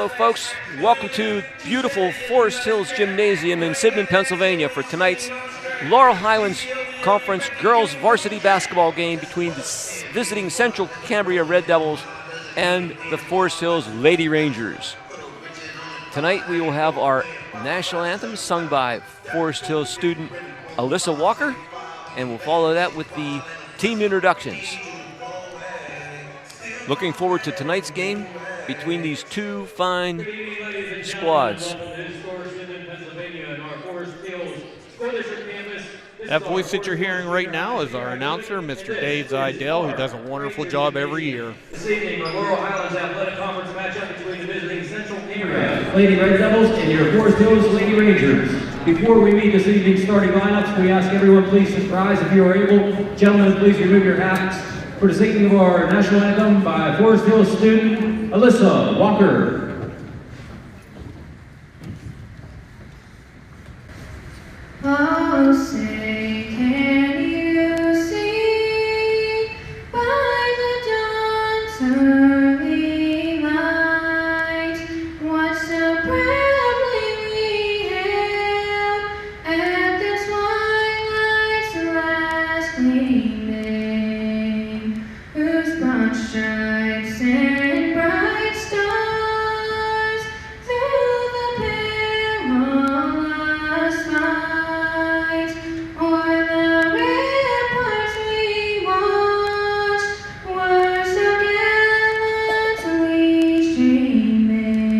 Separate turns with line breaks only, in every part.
Hello folks, welcome to beautiful Forest Hills Gymnasium in Sidman, Pennsylvania for tonight's Laurel Highlands Conference Girls Varsity Basketball game between the visiting Central Cambria Red Devils and the Forest Hills Lady Rangers. Tonight we will have our national anthem sung by Forest Hills student Alyssa Walker, and we'll follow that with the team introductions. Looking forward to tonight's game between these two fine squads.
That voice that you're hearing right now is our announcer, Mr. Dave Zidell, who does a wonderful job every year.
This evening, our Laurel Highlands Athletic Conference matchup between the visiting Central Cambria Lady Red Devils and your Forest Hills Lady Rangers. Before we meet this evening's starting lineups, we ask everyone please to rise if you are able. Gentlemen, please remove your hats for the singing of our national anthem by Forest Hills student Alyssa Walker.
Oh, say, can you see by the dawn's early light what so proudly we hailed at the twilight's last gleaming, whose broad stripes and bright stars through the perilous fight o'er the ramparts we watched were so gallantly streaming,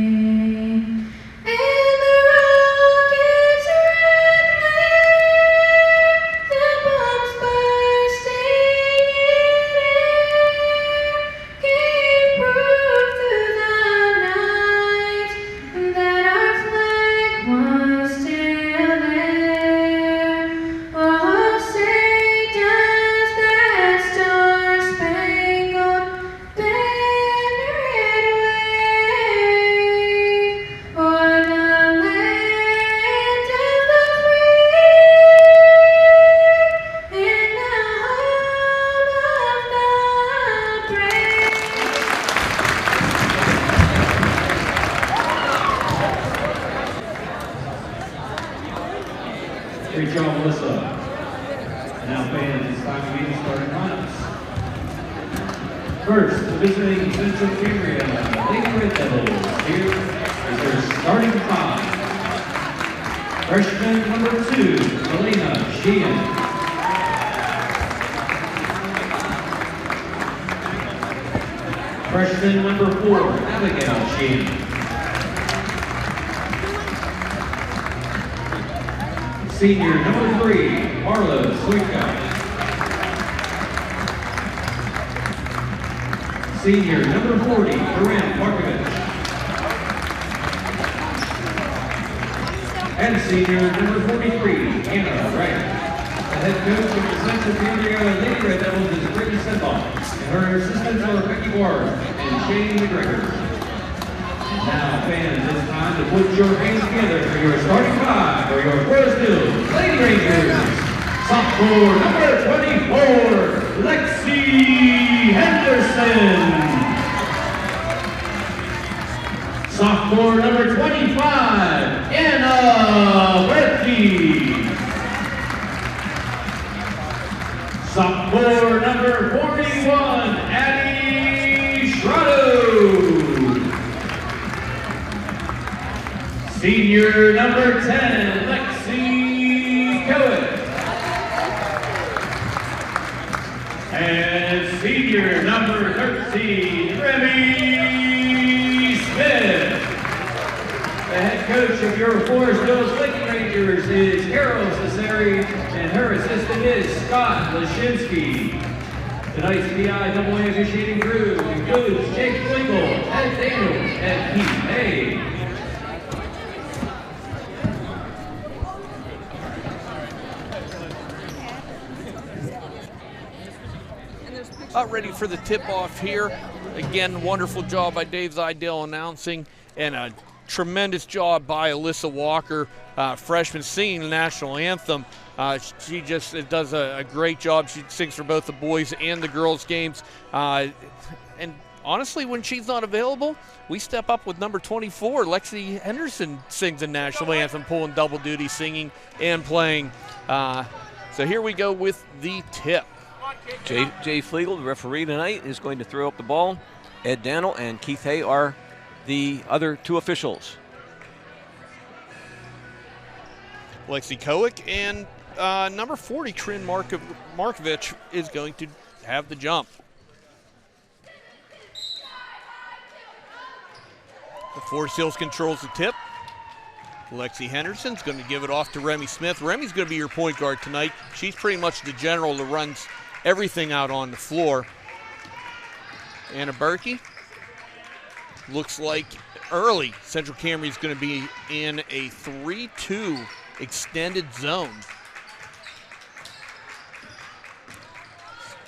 and the rocket's red glare, the bombs bursting in air, gave proof through the night that our flag was still there. Oh, say does that star-spangled banner yet wave o'er the land of the free and the home of the brave?
Great job, Alyssa. Now, fans, it's time to meet the starting lineups. First, the visiting Central Cambria Lady Red Devils. Here is their starting five. Freshman number 2, Elena Sheehan. Freshman number 4, Abigail Sheehan. Senior number 3, Marlo Switka. Senior number 40, Corinne Markovich. And senior number 43, Anna Wright. The head coach of the Central Cambria Lady Red Devils is Brittany Sedbach, and her assistants are Becky Ward and Shane McGregor. And now, fans, it's time to put your hands together for your starting five for your Forest Hills Lady Rangers. Sophomore number 24, Lexi Henderson. Sophomore number 25, Anna Berkey. Sophomore number 41, Addie Shrado. Senior number 10, Lexi Cohen. And senior number 13, Remy Smith. The head coach of your Forest Hills Lady Rangers is Carol Cesari, and her assistant is Scott Lashinsky. Tonight's PIAA officiating crew includes Jake Fliegel, Ed Daniels, and Pete May.
About ready for the tip-off here. Again, wonderful job by Dave Zidell announcing, and a tremendous job by Alyssa Walker, freshman, singing the national anthem. She just does a great job. She sings for both the boys and the girls games. And honestly, when she's not available, we step up with number 24. Lexi Henderson sings the national anthem, pulling double duty, singing and playing. So here we go with the tip.
Jay Flegel, the referee tonight, is going to throw up the ball. Ed Daniel and Keith Hay are the other two officials.
Lexi Kowick and number 40, Trin Markovich, is going to have the jump. The Forest Hills controls the tip. Lexi Henderson's going to give it off to Remy Smith. Remy's going to be your point guard tonight. She's pretty much the general that runs everything out on the floor. Anna Berkey. Looks like early Central Cambria is going to be in a 3-2 extended zone.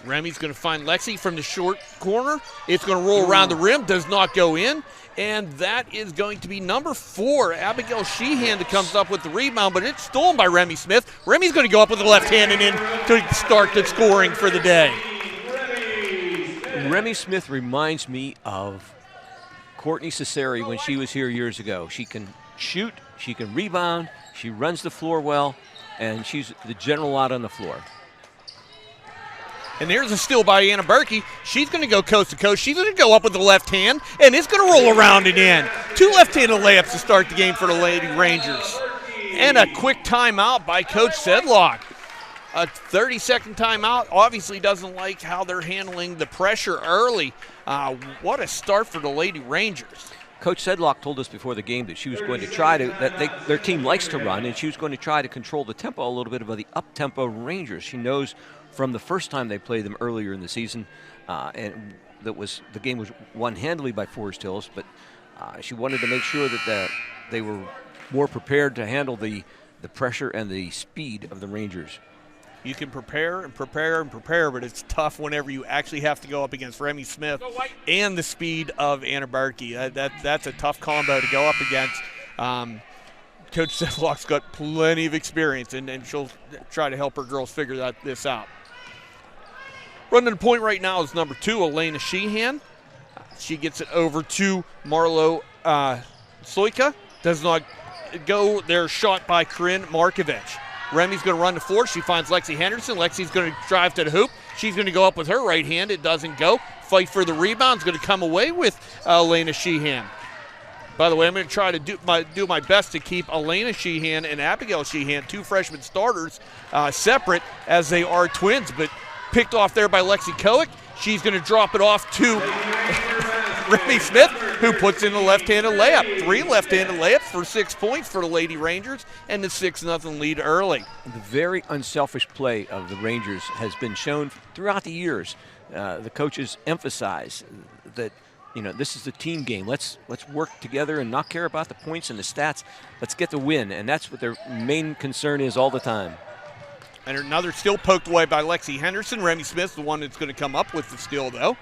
Remy's going to find Lexi from the short corner. It's going to roll around the rim, does not go in. And that is going to be number 4, Abigail Sheehan, that comes up with the rebound, but it's stolen by Remy Smith. Remy's going to go up with the left hand and in to start the scoring for the day.
Remy Smith reminds me of Courtney Cesari when she was here years ago. She can shoot, she can rebound, she runs the floor well, and she's the general out on the floor.
And there's a steal by Anna Berkey. She's going to go coast to coast. She's going to go up with the left hand, and it's going to roll around and in. 2 left-handed layups to start the game for the Lady Rangers. And a quick timeout by Coach Sedlock. A 30-second timeout. Obviously doesn't like how they're handling the pressure early. What a start for the Lady Rangers.
Coach Sedlock told us before the game that she was going to try to, their team likes to run, and she was going to try to control the tempo a little bit of the up-tempo Rangers. She knows from the first time they played them earlier in the season, and the game was won handily by Forest Hills, but she wanted to make sure that they were more prepared to handle the pressure and the speed of the Rangers.
You can prepare and prepare and prepare, but it's tough whenever you actually have to go up against Remy Smith and the speed of Anna Berkey. That's a tough combo to go up against. Coach Sedlock's got plenty of experience, and she'll try to help her girls figure this out. Running the point right now is number 2, Elena Sheehan. She gets it over to Marlo Soika. Does not go there, shot by Corinne Markovich. Remy's going to run the floor. She finds Lexi Henderson. Lexi's going to drive to the hoop. She's going to go up with her right hand. It doesn't go. Fight for the rebound. Is going to come away with Elena Sheehan. By the way, I'm going to try to do my best to keep Elena Sheehan and Abigail Sheehan, 2 freshman starters, separate as they are twins, but picked off there by Lexi Kowick. She's going to drop it off to Remy Smith, who puts in a left-handed layup. 3 left-handed layups for 6 points for the Lady Rangers and the 6-0 lead early.
The very unselfish play of the Rangers has been shown throughout the years. The coaches emphasize that, this is a team game. Let's work together and not care about the points and the stats. Let's get the win, and that's what their main concern is all the time.
And another steal poked away by Lexi Henderson. Remy Smith's the one that's going to come up with the steal, though.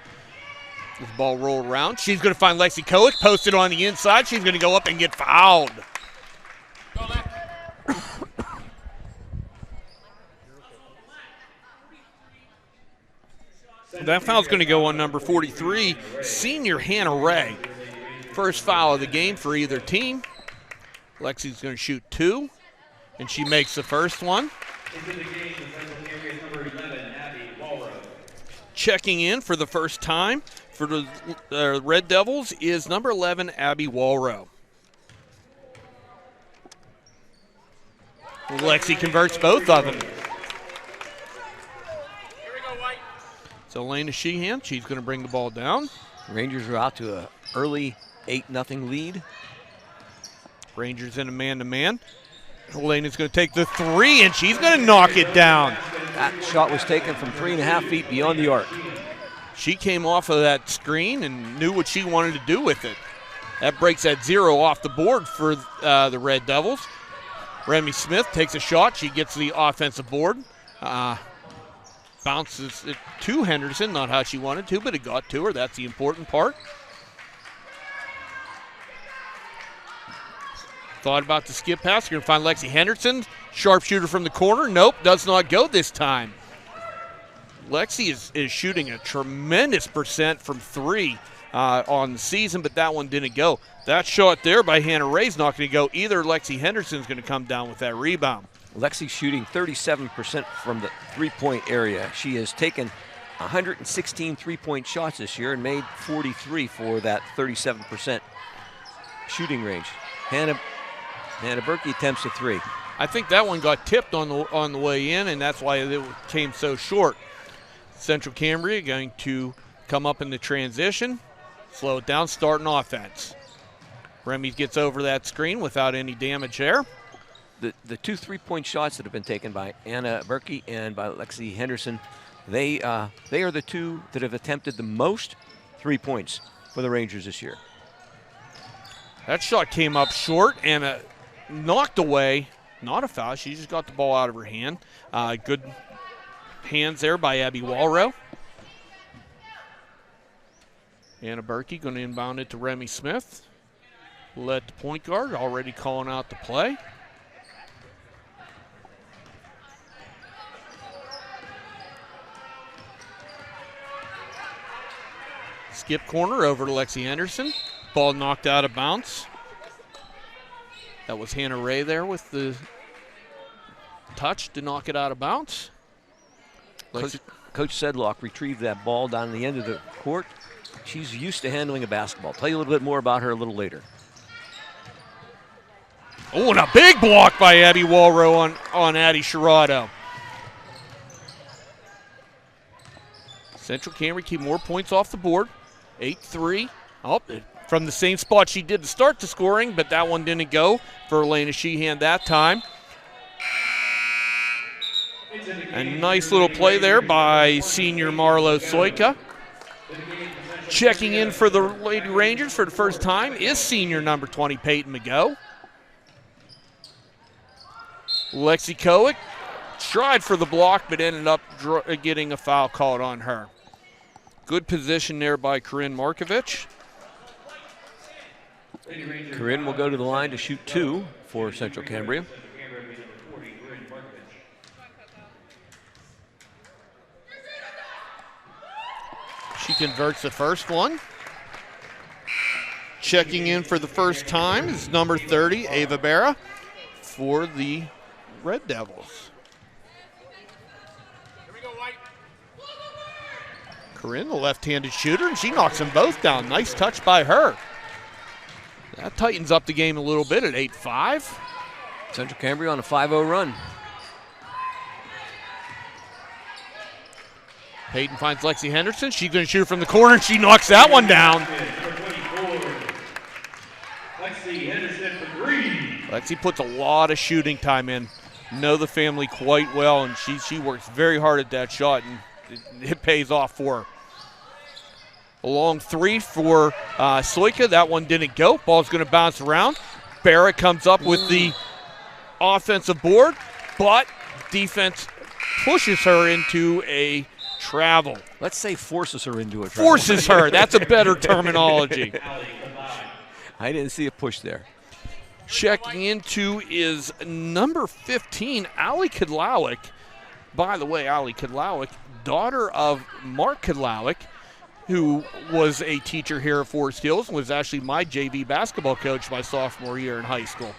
This ball roll around. She's going to find Lexi Kowick, posted on the inside. She's going to go up and get fouled. That foul's going to go on number 43, senior Hannah Ray. First foul of the game for either team. Lexi's going to shoot 2, and she makes the first one. Checking in for the first time for the Red Devils is number 11, Abby Walrow. Lexi converts both of them. So Elena Sheehan, she's going to bring the ball down.
Rangers are out to an early 8-0 lead.
Rangers in a man-to-man. Elena's going to take the 3, and she's going to knock it down.
That shot was taken from 3.5 feet beyond the arc.
She came off of that screen and knew what she wanted to do with it. That breaks that 0 off the board for the Red Devils. Remy Smith takes a shot. She gets the offensive board. Bounces it to Henderson, not how she wanted to, but it got to her. That's the important part. Thought about the skip pass. You're going to find Lexi Henderson. Sharpshooter from the corner. Nope, does not go this time. Lexi is shooting a tremendous percent from 3. on the season, but that one didn't go. That shot there by Hannah Ray's not going to go either. Lexi Henderson's going to come down with that rebound.
Lexi shooting 37% from the three-point area. She has taken 116 three-point shots this year and made 43 for that 37% shooting range. Hannah Berkey attempts a three.
I think that one got tipped on the way in, and that's why it came so short. Central Cambria going to come up in the transition, slow it down, start an offense. Remy gets over that screen without any damage there.
The two three-point shots that have been taken by Anna Berkey and by Lexi Henderson, they are the two that have attempted the most 3 points for the Rangers this year.
That shot came up short and knocked away. Not a foul. She just got the ball out of her hand. Good hands there by Abby Walrow. Anna Berkey going to inbound it to Remy Smith. Let the point guard already calling out the play. Skip corner over to Lexi Henderson. Ball knocked out of bounds. That was Hannah Ray there with the touch to knock it out of bounds.
Coach Sedlock retrieved that ball down the end of the court. She's used to handling a basketball. Tell you a little bit more about her a little later.
Oh, and a big block by Abby Walrow on Addie Sherrado. Central Cambria keep more points off the board. 8-3. Oh, from the same spot she did to start the scoring, but that one didn't go for Elena Sheehan that time. A nice little play there by senior Marlo Soika. Checking in for the Lady Rangers for the first time is senior number 20, Peyton McGough. Lexi Kowick tried for the block, but ended up getting a foul called on her. Good position there by Corinne Markovich.
Corinne will go to the line to shoot two for Central Cambria.
She converts the first one. Checking in for the first time is number 30, Ava Berra, for the Red Devils. Corinne, the left-handed shooter, and she knocks them both down. Nice touch by her. That tightens up the game a little bit at 8-5.
Central Cambria on a 5-0 run.
Peyton finds Lexi Henderson. She's going to shoot from the corner, and she knocks that one down.
Lexi Henderson for three.
Lexi puts a lot of shooting time in. Know the family quite well, and she works very hard at that shot, and it pays off for her. A long three for Soika. That one didn't go. Ball's going to bounce around. Barrett comes up with the offensive board, but defense pushes her into a travel.
Let's say forces her into a travel.
Forces her. That's a better terminology.
I didn't see a push there.
Checking into is number 15, Allie Kudlowick. By the way, Allie Kudlowick, daughter of Mark Kudlowick, who was a teacher here at Forest Hills and was actually my JV basketball coach my sophomore year in high school.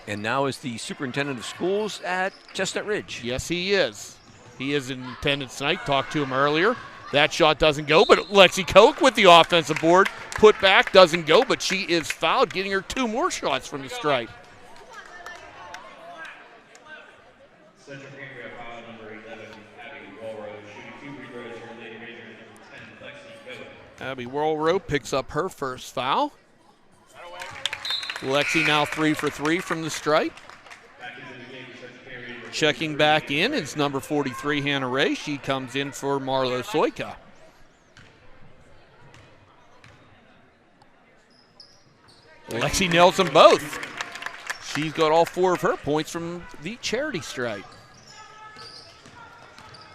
And now is the superintendent of schools at Chestnut Ridge.
Yes, he is. He is in attendance tonight. Talked to him earlier. That shot doesn't go, but Lexi Koch with the offensive board. Put back, doesn't go, but she is fouled, getting her two more shots from the stripe.
Central Cambria foul number 11, Abby Walrow, shooting 2 free throws for Lady Rangers, number 10, Lexi Koch.
Abby Walrow picks up her first foul. Lexi now 3 for 3 from the stripe. Checking back in is number 43, Hannah Ray. She comes in for Marlo Soika. Lexi nails them both. She's got all 4 of her points from the charity stripe.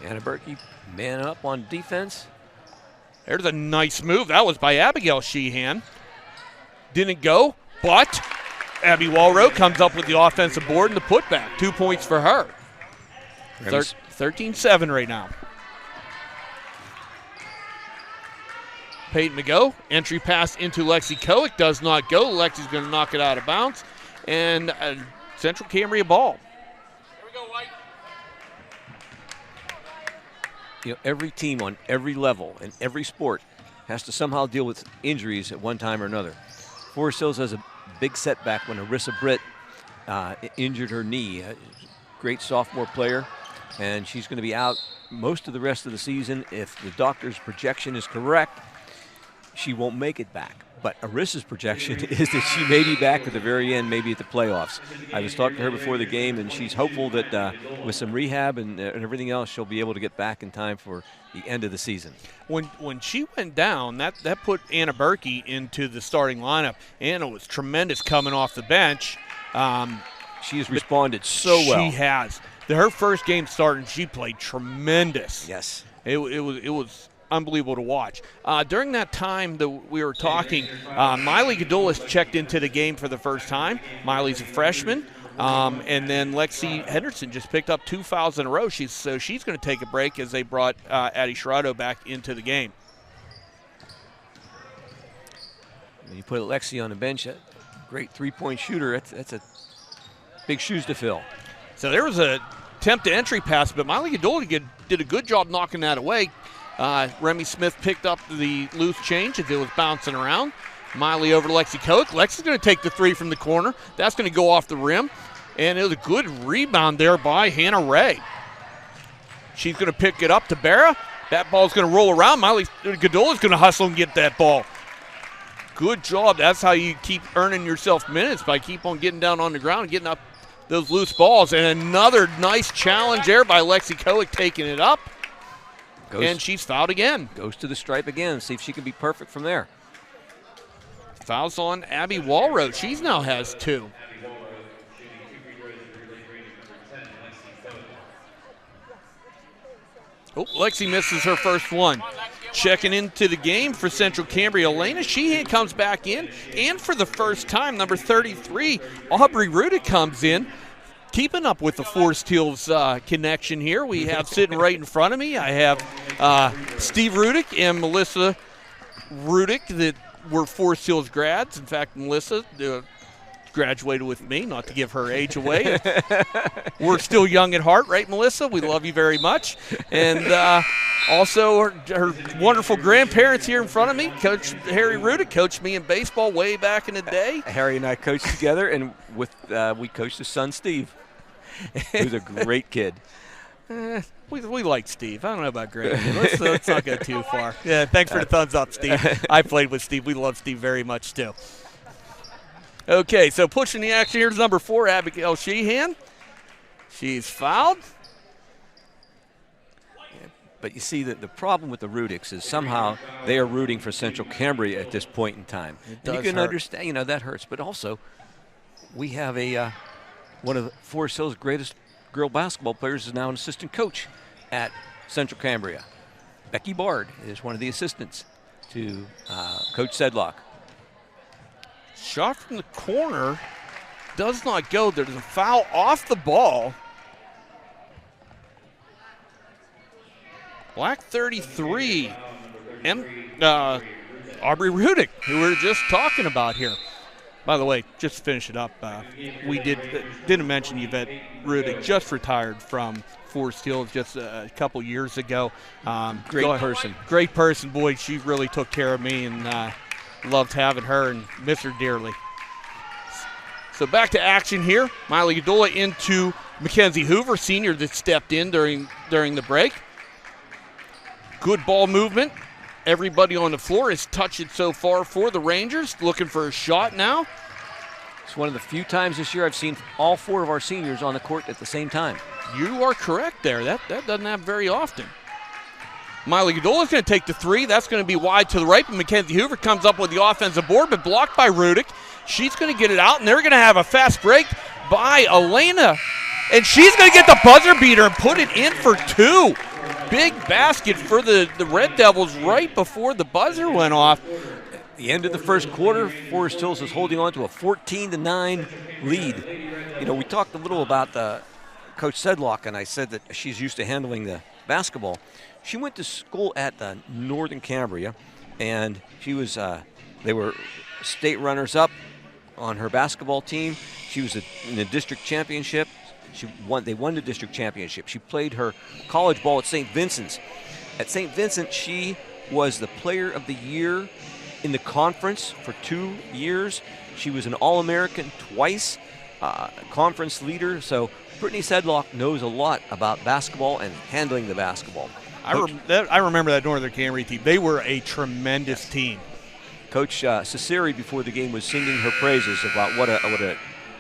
Anna Berkey, man up on defense.
There's a nice move. That was by Abigail Sheehan. Didn't go, but Abby Walrow comes up with the offensive board and the putback. 2 points for her. 13-7 right now. Peyton McGo, entry pass into Lexi Koick, does not go. Lexi's going to knock it out of bounds, and Central Cambria ball.
You know, every team on every level and every sport has to somehow deal with injuries at one time or another. Forest Hills has a big setback when Arissa Britt injured her knee. Great sophomore player, and she's going to be out most of the rest of the season. If the doctor's projection is correct, she won't make it back. But Arissa's projection is that she may be back at the very end, maybe at the playoffs. I was talking to her before the game, and she's hopeful that with some rehab and everything else, she'll be able to get back in time for the end of the season.
When she went down, that put Anna Berkey into the starting lineup. Anna was tremendous coming off the bench.
She has responded so well.
She has. Her first game starting, she played tremendous.
Yes.
It was unbelievable to watch. During that time that we were talking, Miley Gadulis checked into the game for the first time. Miley's a freshman. And then Lexi Henderson just picked up 2 fouls in a row. She's going to take a break as they brought Addie Sherrado back into the game.
When you put Lexi on the bench, a great three-point shooter, that's a big shoes to fill.
So there was an attempt to entry pass, but Miley Gadulis did a good job knocking that away. Remy Smith picked up the loose change as it was bouncing around. Miley over to Lexi Koch. Lexi's going to take the three from the corner. That's going to go off the rim. And it was a good rebound there by Hannah Ray. She's going to pick it up to Barra. That ball's going to roll around. Miley Gadulis going to hustle and get that ball. Good job. That's how you keep earning yourself minutes, by keep on getting down on the ground and getting up those loose balls. And another nice challenge there by Lexi Koch, taking it up. And she's fouled again.
Goes to the stripe again. See if she can be perfect from there.
Fouls on Abby Walrose. She now has 2. Oh, Lexi misses her first one. Checking into the game for Central Cambria, Elena Sheehan comes back in. And for the first time, number 33, Aubrey Rudick comes in. Keeping up with the Forest Hills connection here. We have sitting right in front of me, I have Steve Rudick and Melissa Rudick that were Forest Hills grads. In fact, Melissa graduated with me, not to give her age away. We're still young at heart, right, Melissa? We love you very much. And also her wonderful grandparents here in front of me. Coach Harry Rudick coached me in baseball way back in the day.
Harry and I coached together, and we coached his son, Steve. He was a great kid.
We like Steve. I don't know about great. Let's not go too far. Yeah, thanks for the thumbs up, Steve. I played with Steve. We love Steve very much, too. Okay, so pushing the action, here's number 4, Abigail Sheehan. She's fouled.
Yeah, but you see that the problem with the Rudicks is somehow they are rooting for Central Cambria at this point in time. And you can understand, that hurts. But also, we have one of Forest Hills' greatest girl basketball players is now an assistant coach at Central Cambria. Becky Bard is one of the assistants to Coach Sedlock.
Shot from the corner does not go. There's a foul off the ball. Black 33, Aubrey Rudick, who we were just talking about here. By the way, just to finish it up, we didn't mention Yvette Rudick just retired from Forest Hills just a couple years ago. Great person. Boy, she really took care of me, and loved having her and miss her dearly. So back to action here. Miley Gadulis into Mackenzie Hoover, senior, that stepped in during the break. Good ball movement. Everybody on the floor has touched it so far for the Rangers. Looking for a shot now.
It's one of the few times this year I've seen all 4 of our seniors on the court at the same time.
You are correct there. That doesn't happen very often. Miley Gadulis is going to take the 3. That's going to be wide to the right, but Mackenzie Hoover comes up with the offensive board, but blocked by Rudick. She's going to get it out, and they're going to have a fast break by Elena. And she's going to get the buzzer beater and put it in for 2. Big basket for the Red Devils right before the buzzer went off.
At the end of the first quarter, Forest Hills is holding on to a 14-9 lead. We talked a little about Coach Sedlock, and I said that she's used to handling the basketball. She went to school at Northern Cambria, and she was. They were state runners-up on her basketball team. She was in the district championship. They won the district championship. She played her college ball at St. Vincent's. At St. Vincent, she was the player of the year in the conference for 2 years. She was an All-American twice, conference leader. So Brittany Sedlock knows a lot about basketball and handling the basketball.
I remember that Northern Cambria team. They were a tremendous team.
Coach Ciceri before the game was singing her praises about what a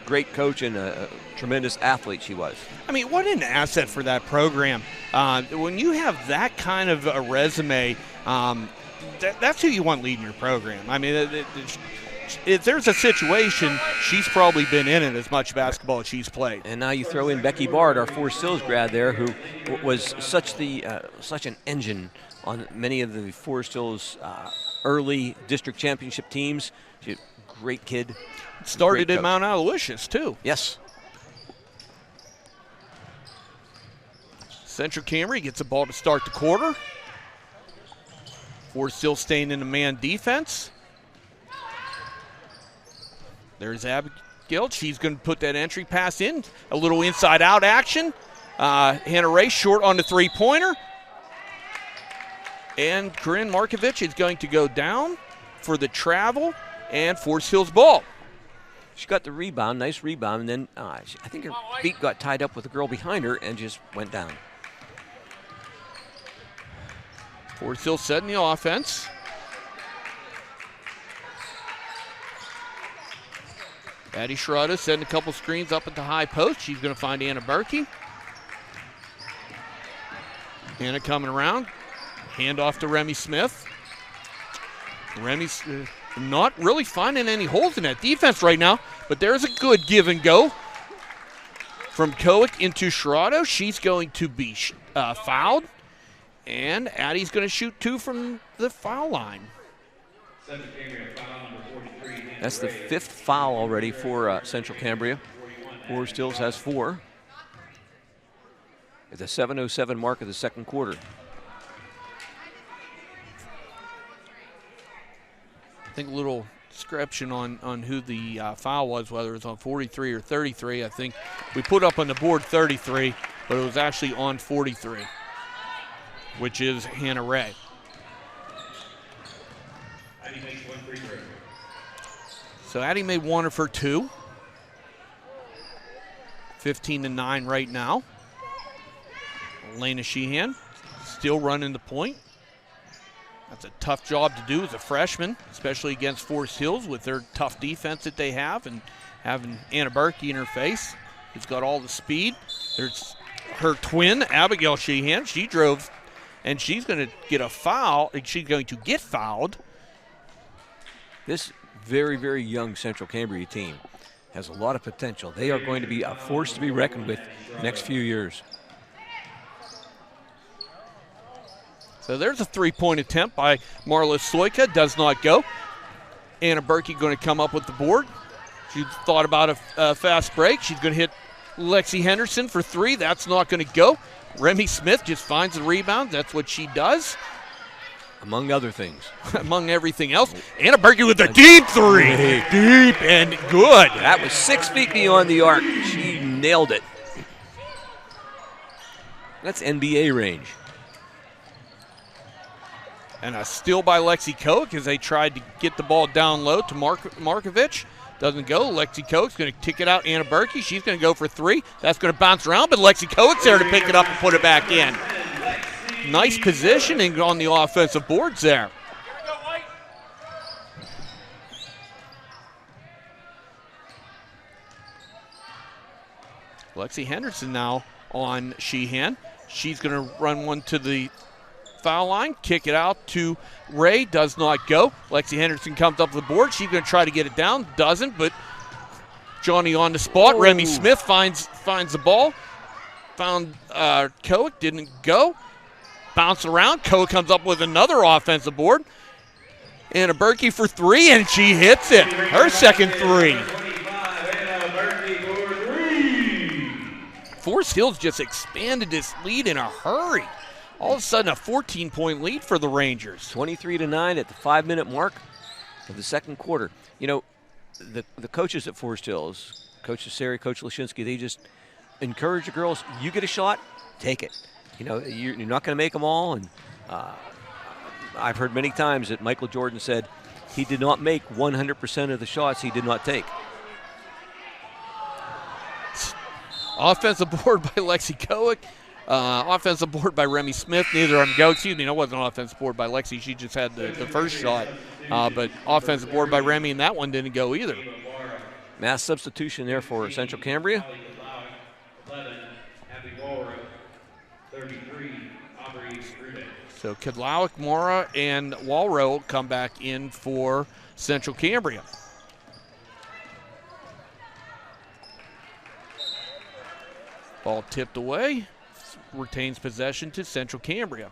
great coach and a tremendous athlete she was.
I mean, what an asset for that program. When you have that kind of a resume, that's who you want leading your program. I mean, if there's a situation, she's probably been in it as much basketball as she's played.
And now you throw in Becky Bard, our Forest Hills grad there, who was such an engine on many of the Forest Hills early district championship teams. She's a great kid.
Started at Mount Aloysius, too.
Yes.
Central Cambria gets the ball to start the quarter. Forest Hills staying in the man defense. There's Abigail. She's going to put that entry pass in. A little inside-out action. Hannah Ray short on the three-pointer. And Corinne Markovich is going to go down for the travel and Forest Hills ball.
She got the rebound, nice rebound, and then I think her feet got tied up with the girl behind her and just went down.
Forest Hills setting the offense. Addie Schroeder setting a couple screens up at the high post. She's going to find Anna Berkey. Anna coming around. Hand off to Remy Smith. Remy's not really finding any holes in that defense right now, but there's a good give and go from Kowick into Schroeder. She's going to be fouled, and Addie's going to shoot 2 from the foul line.
That's the 5th foul already for Central Cambria. Forest Hills has 4. At the 7:07 mark of the second quarter.
I think a little description on who the foul was, whether it was on 43 or 33. I think we put up on the board 33, but it was actually on 43, which is Hannah Ray. So Addie made 1 of her 2. 15-9 right now. Elena Sheehan still running the point. That's a tough job to do as a freshman, especially against Forest Hills with their tough defense that they have, and having Anna Berkey in her face. Who's got all the speed. There's her twin, Abigail Sheehan. She drove, and she's going to get a foul. She's going to get fouled.
This very, very young Central Cambria team has a lot of potential. They are going to be a force to be reckoned with the next few years.
So there's a 3-point attempt by Marla Soika. Does not go. Anna Berkey going to come up with the board. She thought about a fast break. She's going to hit Lexi Henderson for 3. That's not going to go. Remy Smith just finds the rebound. That's what she does.
Among other things.
Among everything else. Anna Berkey with a deep 3. Deep and good.
That was 6 feet beyond the arc. She nailed it. That's NBA range.
And a steal by Lexi Koch as they tried to get the ball down low to Markovich. Doesn't go. Lexi Koch's going to kick it out. Anna Berkey, she's going to go for 3. That's going to bounce around, but Lexi Koch's there to pick it up and put it back in. Nice positioning on the offensive boards there. Lexi Henderson now on Sheehan. She's going to run one to the foul line, kick it out to Ray, does not go. Lexi Henderson comes up the board. She's going to try to get it down, doesn't, but Johnny on the spot. Ooh. Remy Smith finds the ball. Found Kowick, didn't go. Bounce around. Kowick comes up with another offensive board. Anna Berkey for 3, and she hits it. Her second 3. Forest Hills just expanded this lead in a hurry. All of a sudden, a 14-point lead for the Rangers.
23-9 at the 5-minute mark of the second quarter. You know, the coaches at Forest Hills, Coach Cesari, Coach Lashinsky, they just encourage the girls. You get a shot, take it. You know, you're not going to make them all. And I've heard many times that Michael Jordan said he did not make 100% of the shots he did not take.
Offensive board by Lexi Kowick. Offensive board by Remy Smith. Neither of them go. Excuse me, no, it wasn't an offensive board by Lexi. She just had the first shot. But offensive board by Remy, and that one didn't go either.
Mass substitution there for Central Cambria.
11, Abby Walrus. 33, Aubrey Rudick.
So Kedlowick, Mora, and Walro come back in for Central Cambria. Ball tipped away, retains possession to Central Cambria.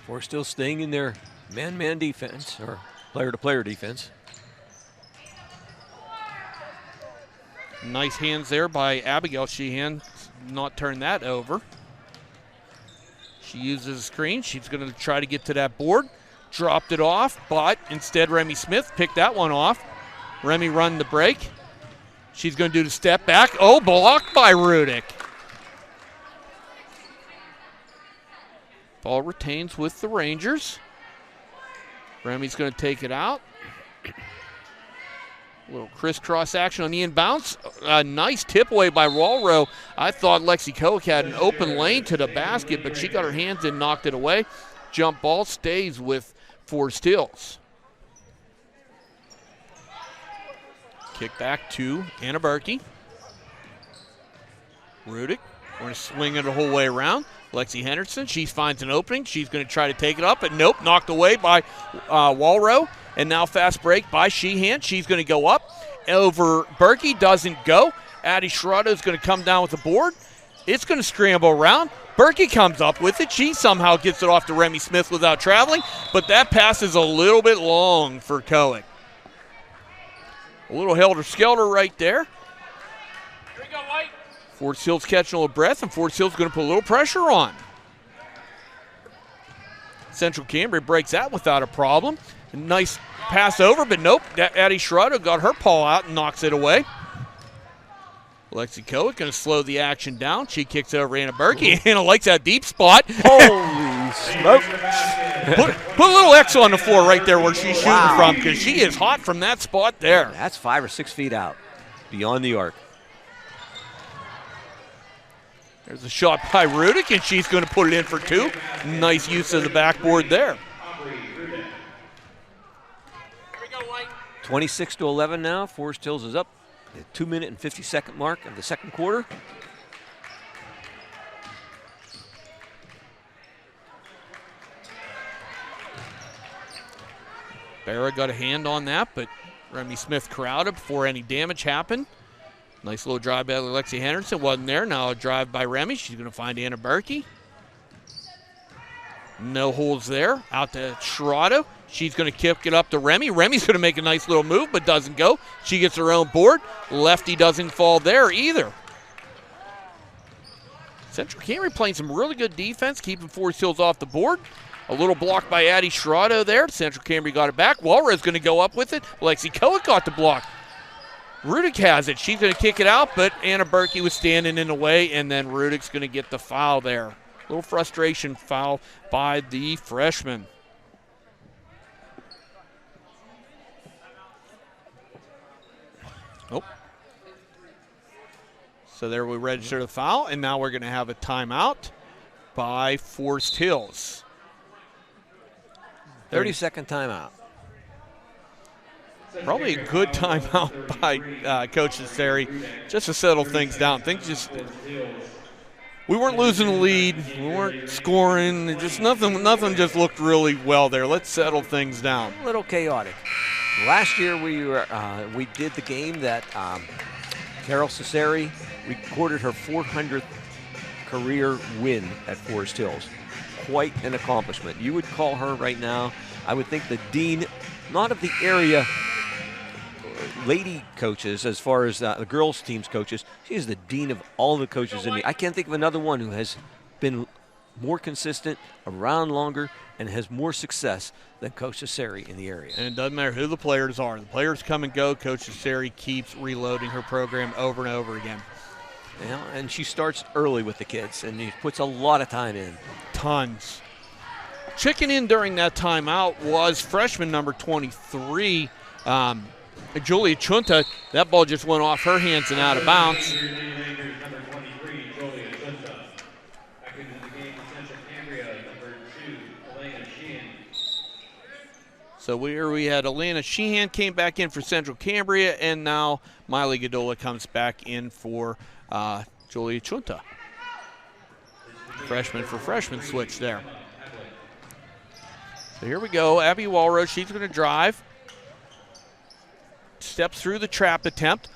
Forest still staying in their man-man defense, or player-to-player defense.
Nice hands there by Abigail Sheehan, not turn that over. She uses a screen. She's going to try to get to that board. Dropped it off, but instead Remy Smith picked that one off. Remy run the break. She's going to do the step back. Oh, blocked by Rudick. Ball retains with the Rangers. Remy's going to take it out. A little crisscross action on the inbounds. A nice tip away by Walro. I thought Lexi Koch had an open lane to the basket, but she got her hands in, knocked it away. Jump ball stays with Forest Hills. Kick back to Anna Berkey. Rudick, going to swing it the whole way around. Lexi Henderson, she finds an opening. She's going to try to take it up, but nope, knocked away by Walro. And now fast break by Sheehan. She's going to go up over Berkey, doesn't go. Addie Schroeder is going to come down with the board. It's going to scramble around. Berkey comes up with it. She somehow gets it off to Remy Smith without traveling, but that pass is a little bit long for Cohen. A little helter-skelter right there.
Here we go, White.
Forest Hills catching a little breath, and Forest Hills going to put a little pressure on. Central Cambria breaks that without a problem. Nice pass over, but nope. Addie Schroeder got her paw out and knocks it away. Lexi Kowick going to slow the action down. She kicks over Anna Berkey. Anna likes that deep spot.
Holy smoke.
Put a little X on the floor right there where she's shooting from, because she is hot from that spot there.
That's 5 or 6 feet out, beyond the arc.
There's a shot by Rudick, and she's going to put it in for 2. Nice use of the backboard there.
26-11 now. Forest Hills is up at the 2-minute and 50-second mark of the second quarter.
Barra got a hand on that, but Remy Smith corralled before any damage happened. Nice little drive by Lexi Henderson. Wasn't there. Now a drive by Remy. She's going to find Anna Berkey. No holds there. Out to Schroeder. She's going to kick it up to Remy. Remy's going to make a nice little move, but doesn't go. She gets her own board. Lefty doesn't fall there either. Central Cambria playing some really good defense, keeping Forest Hills off the board. A little block by Addie Schroeder there. Central Cambria got it back. Walra's going to go up with it. Lexi Kowick got the block. Rudick has it. She's going to kick it out, but Anna Berkey was standing in the way, and then Rudick's going to get the foul there. A little frustration foul by the freshman. Oh. So there we register the foul, and now we're going to have a timeout by Forest Hills.
30-second timeout.
Probably a good timeout by Coach Cesari, just to settle things down. We weren't losing the lead, we weren't scoring, just nothing just looked really well there. Let's settle things down.
A little chaotic. Last year we did the game that Carol Cesari recorded her 400th career win at Forest Hills. quite an accomplishment. You would call her right now, I would think, the dean, not of the area lady coaches as far as the girls team's coaches. She's the dean of all the coaches in the. I can't think of another one who has been more consistent, around longer, and has more success than Coach Cesari in the area.
And it doesn't matter who the players are. The players come and go. Coach Cesari keeps reloading her program over and over again.
Yeah, and she starts early with the kids, and she puts a lot of time in.
Tons. Checking in during that timeout was freshman number 23, Julia Chunta. That ball just went off her hands and out of bounds. So we had Elena Sheehan came back in for Central Cambria, and now Miley Godola comes back in for Julia Chunta. Freshman for freshman switch there. So here we go. Abby Walrose, she's going to drive. Steps through the trap attempt.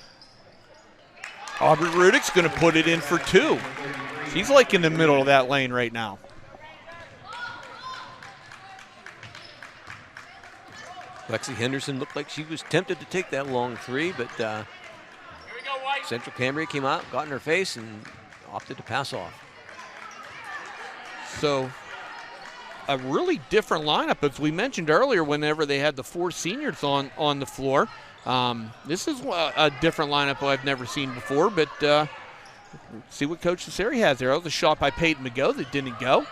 Aubrey Rudick's going to put it in for 2. She's like in the middle of that lane right now.
Lexi Henderson looked like she was tempted to take that long 3, but Central Cambria came out, got in her face, and opted to pass off.
So a really different lineup, as we mentioned earlier, whenever they had the 4 seniors on the floor. This is a different lineup I've never seen before, but see what Coach Cesari has there. That was a shot by Peyton McGo that didn't go.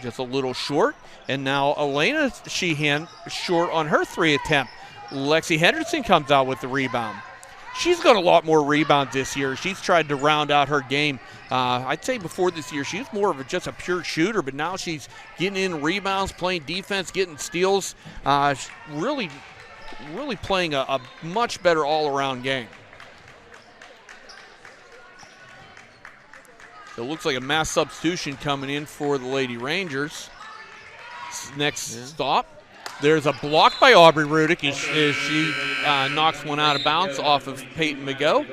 Just a little short. And now Elena Sheehan short on her 3 attempt. Lexi Henderson comes out with the rebound. She's got a lot more rebounds this year. She's tried to round out her game. I'd say before this year, she was more of just a pure shooter, but now she's getting in rebounds, playing defense, getting steals. Really playing a much better all-around game. So it looks like a mass substitution coming in for the Lady Rangers. Next stop. There's a block by Aubrey Rudick as she knocks one out of bounds off of Peyton McGo.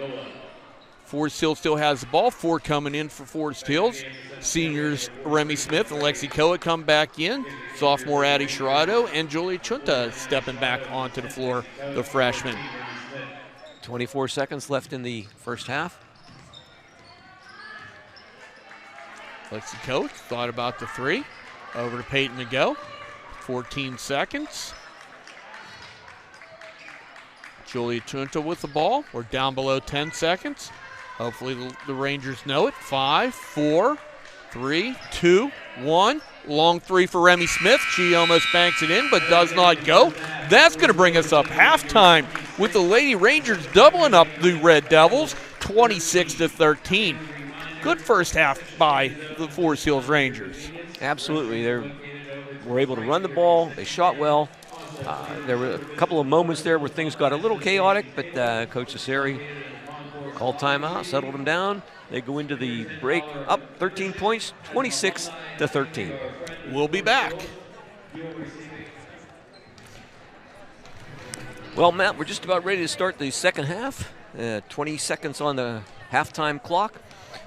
Forest Hill still has the ball. 4 coming in for Forest Hills. Seniors Remy Smith and Lexi Koa come back in. Sophomore Addie Sherrado and Julia Chunta stepping back onto the floor, the freshman.
24 seconds left in the first half.
Lexi Koa thought about the 3. Over to Peyton McGo. 14 seconds. Julia Chunta with the ball. We're down below 10 seconds. Hopefully the Rangers know it. 5, 4, 3, 2, 1. Long 3 for Remy Smith. She almost banks it in, but does not go. That's going to bring us up halftime with the Lady Rangers doubling up the Red Devils, 26-13. Good first half by the Forest Hills Rangers.
Absolutely. They were able to run the ball. They shot well. There were a couple of moments there where things got a little chaotic, but Coach Cesari called timeout, settled them down. They go into the break up 13 points, 26-13.
We'll be back.
Well, Matt, we're just about ready to start the second half. 20 seconds on the halftime clock.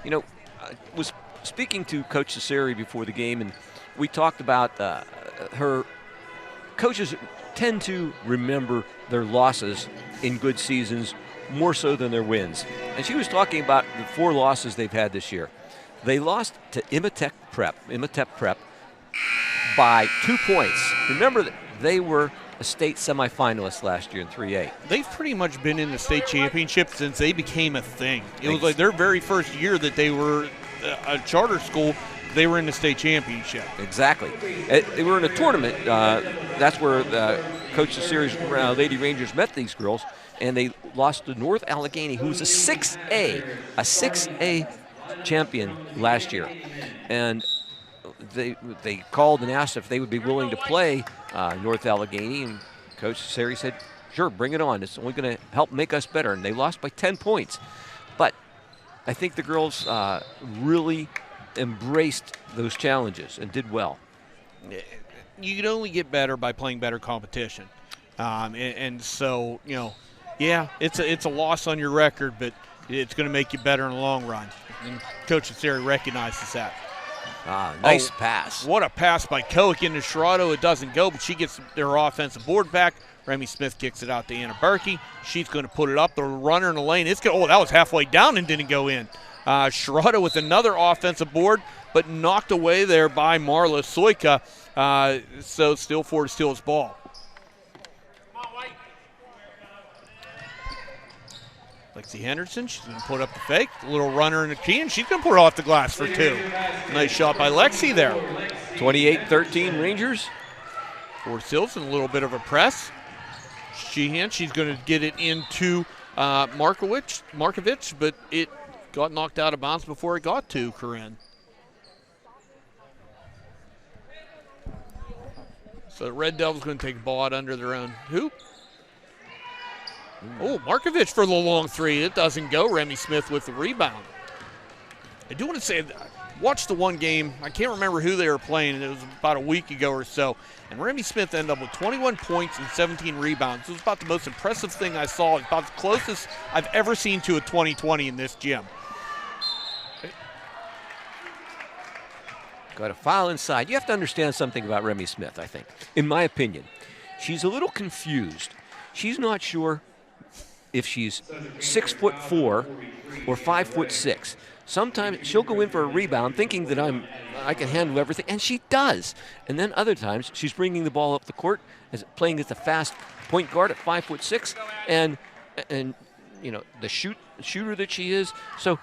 You know, I was speaking to Coach Cesari before the game, and we talked about her coaches tend to remember their losses in good seasons more so than their wins. And she was talking about the 4 losses they've had this year. They lost to Imhotep Prep by 2 points. Remember that they were a state semifinalist last year in 3A.
They've pretty much been in the state championship since they became a thing. It was like their very first year that they were a charter school, they were in the state championship.
Exactly. They were in a tournament. That's where Coach Cesari's Lady Rangers met these girls, and they lost to North Allegheny, who was a 6A champion last year. And they called and asked if they would be willing to play North Allegheny, and Coach Cesari said, sure, bring it on. It's only going to help make us better. And they lost by 10 points. But I think the girls really embraced those challenges and did well.
You can only get better by playing better competition. And so, you know, yeah, it's a loss on your record, but it's going to make you better in the long run. And Coach Cesari recognizes that.
Nice pass.
What a pass by Kowick into Sherrod. It doesn't go, but she gets her offensive board back. Remy Smith kicks it out to Anna Berkey. She's going to put it up. The runner in the lane. That was halfway down and didn't go in. Sherrod with another offensive board, but knocked away there by Marla Soika. So still Forest Hills ball. Lexi Henderson, she's going to put up the fake. A little runner in the key, and she's going to put it off the glass for 2. Nice shot by Lexi there.
28-13 Rangers.
Forest Hills in a little bit of a press. Sheehan, she's going to get it into Markovich, but it got knocked out of bounds before it got to Corinne. So the Red Devils going to take the ball out under their own hoop. Oh, Markovich for the long 3. It doesn't go. Remy Smith with the rebound. I do want to say, watch the one game. I can't remember who they were playing. It was about a week ago or so. And Remy Smith ended up with 21 points and 17 rebounds. It was about the most impressive thing I saw. It's about the closest I've ever seen to a 2020 in this gym.
Got a foul inside. You have to understand something about Remy Smith, I think. In my opinion, she's a little confused. She's not sure if she's 6'4" or 5'6". Sometimes she'll go in for a rebound thinking that I can handle everything, and she does. And then other times she's bringing the ball up the court, playing as a fast point guard at 5'6", and you know the shooter that she is. So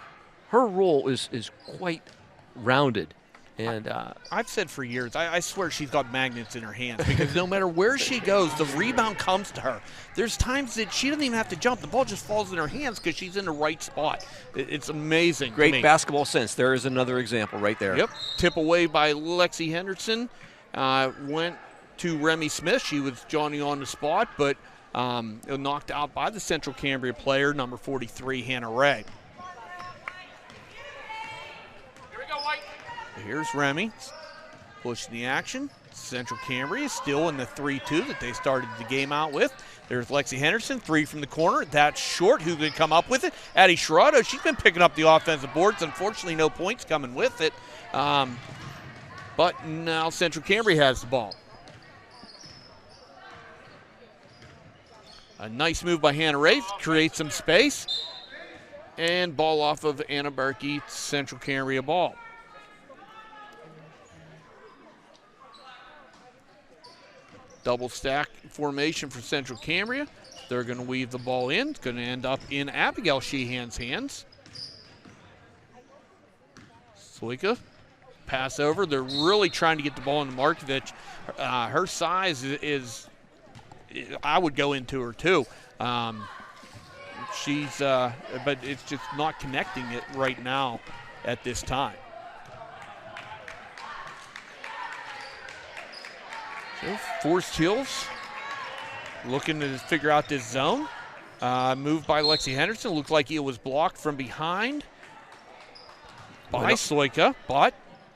her role is quite rounded. And
I've said for years, I swear she's got magnets in her hands because no matter where she goes, the rebound comes to her. There's times that she doesn't even have to jump. The ball just falls in her hands because she's in the right spot. It's amazing.
Great basketball sense. There is another example right there.
Yep. Tip away by Lexi Henderson. Went to Remy Smith. She was Johnny on the spot, but knocked out by the Central Cambria player, number 43, Hannah Ray. Here's Remy pushing the action. Central Cambria is still in the 3-2 that they started the game out with. There's Lexi Henderson, 3 from the corner. That's short. Who's going to come up with it? Addie Sherrod. She's been picking up the offensive boards. Unfortunately, no points coming with it. But now Central Cambria has the ball. A nice move by Hannah Ray. Creates some space. And ball off of Anna Berkey. Central Cambria ball. Double stack formation for Central Cambria. They're going to weave the ball in. It's going to end up in Abigail Sheehan's hands. Soika, pass over. They're really trying to get the ball into Markovich. Her size is, I would go into her too. But it's just not connecting it right now at this time. So Forest Hills looking to figure out this zone. Moved by Lexi Henderson. Looks like it was blocked from behind by Soika, but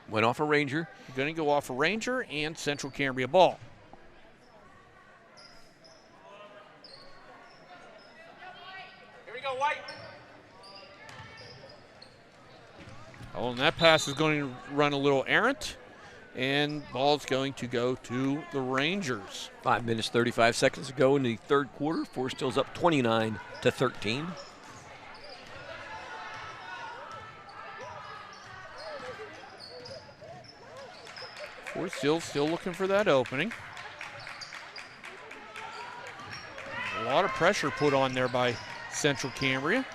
went off a Ranger.
Going to go off a Ranger and Central Cambria ball. Here we go, White. Oh, and that pass is going to run a little errant. And ball's going to go to the Rangers.
5 minutes, 35 seconds ago in the third quarter. Forest Hills up 29-13.
Forest Hills still looking for that opening. A lot of pressure put on there by Central Cambria.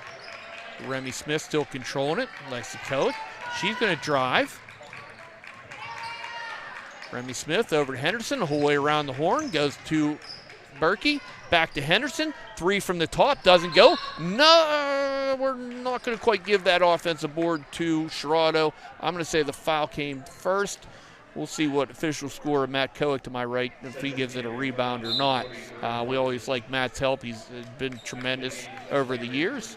Remy Smith still controlling it. Lexi Kowick, she's going to drive. Remy Smith over to Henderson, the whole way around the horn, goes to Berkey, back to Henderson, 3 from the top, doesn't go. No, we're not going to quite give that offensive board to Sherrod. I'm going to say the foul came first. We'll see what official score of Matt Kowick to my right, if he gives it a rebound or not. We always like Matt's help. He's been tremendous over the years.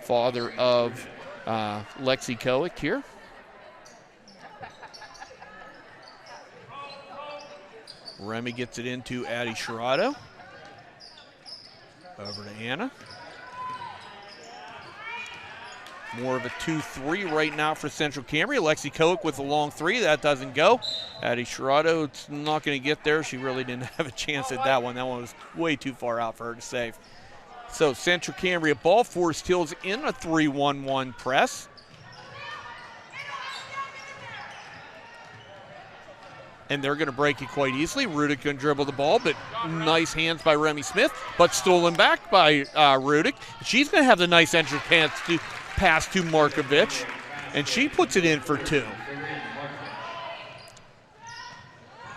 Father of Lexi Kowick here. Remy gets it into Addie Sherrod. Over to Anna. More of a 2-3 right now for Central Cambria. Lexi Koch with a long three. That doesn't go. Addie Sherrado, it's not going to get there. She really didn't have a chance at that one. That one was way too far out for her to save. So Central Cambria ball. Forest Hills in a 3-1-1 press. And they're going to break it quite easily. Rudick going to dribble the ball, but nice hands by Remy Smith, but stolen back by Rudick. She's going to have the nice entry pass to Markovic, and she puts it in for 2.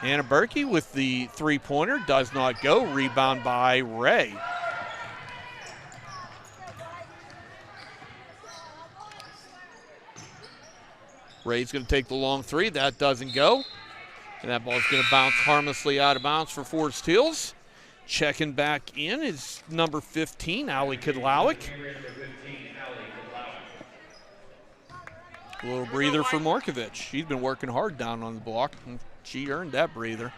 Anna Berkey with the three-pointer, does not go. Rebound by Ray. Ray's going to take the long three. That doesn't go. And that ball's going to bounce harmlessly out of bounds for Forest Hills. Checking back in is number 15, Ali Kudlowik. A little breather for Markovic. She's been working hard down on the block, and she earned that breather.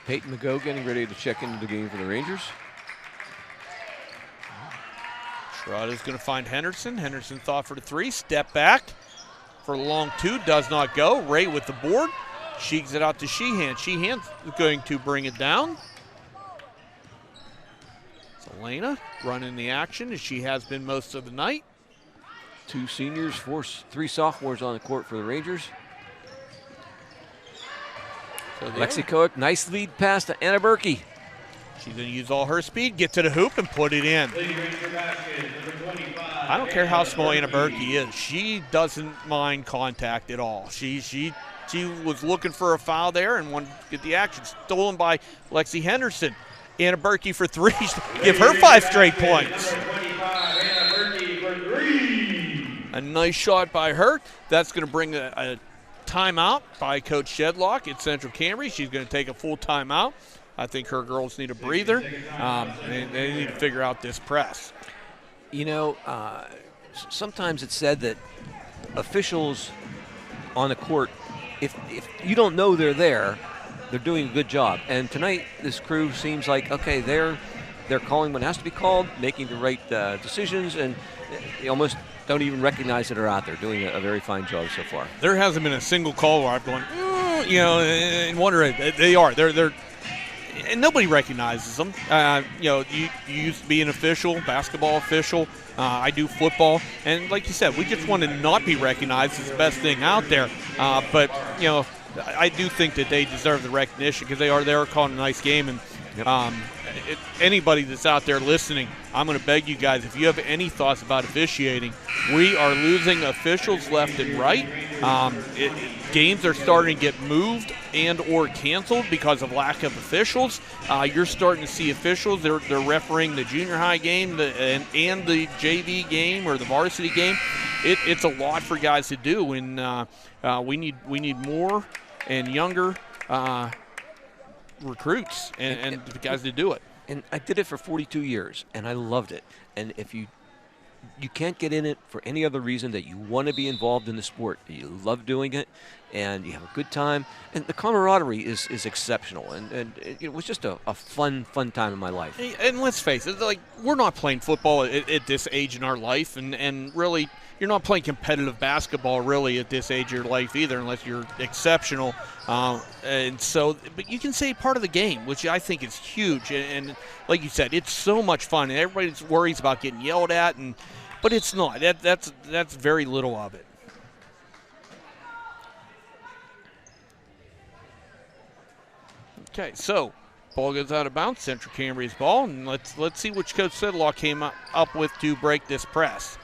Peyton McGough getting ready to check into the game for the Rangers.
Sherrada's going to find Henderson. Henderson thought for the three, step back. For a long two, does not go. Ray with the board. Sheeks it out to Sheehan. Sheehan's going to bring it down. Elena running the action as she has been most of the night.
2 seniors, 3 sophomores on the court for the Rangers.
So
Lexi Koch, nice lead pass to Anna Berkey.
She's going to use all her speed, get to the hoop, and put it in. I don't care how small Anna Berkey is. She doesn't mind contact at all. She was looking for a foul there and wanted to get the action. Stolen by Lexi Henderson. Anna Berkey for 3. Give her 5 straight points. A nice shot by her. That's going to bring a timeout by Coach Shedlock at Central Cambria. She's going to take a full timeout. I think her girls need a breather. They need to figure out this press.
You know, sometimes it's said that officials on the court, if you don't know they're there, they're doing a good job. And tonight, this crew seems like, okay, they're calling what has to be called, making the right decisions, and you almost don't even recognize that they're out there doing a very fine job so far.
There hasn't been a single call where I've gone, and wonder they are. They're and nobody recognizes them. You used to be an official, basketball official. I do football, and like you said, we just want to not be recognized as the best thing out there. But I do think that they deserve the recognition because they are calling a nice game. And anybody that's out there listening, I'm going to beg you guys, if you have any thoughts about officiating, we are losing officials left and right. Games are starting to get moved and or canceled because of lack of officials. You're starting to see officials, they're refereeing the junior high game and the JV game or the varsity game. It's a lot for guys to do, and we need more and younger recruits and the guys to do it.
And I did it for 42 years, and I loved it. And if you can't get in it for any other reason that you want to be involved in the sport, you love doing it, and you have a good time, and the camaraderie is exceptional. And it was just a fun time in my life.
And let's face it, like, we're not playing football at this age in our life, and really, you're not playing competitive basketball really at this age of your life either, unless you're exceptional. And so, but you can say part of the game, which I think is huge. And like you said, it's so much fun, and everybody worries about getting yelled at, but it's not. That's very little of it. Okay, so ball goes out of bounds. Central Cambria's ball, and let's see what Coach Sedlock came up with to break this press.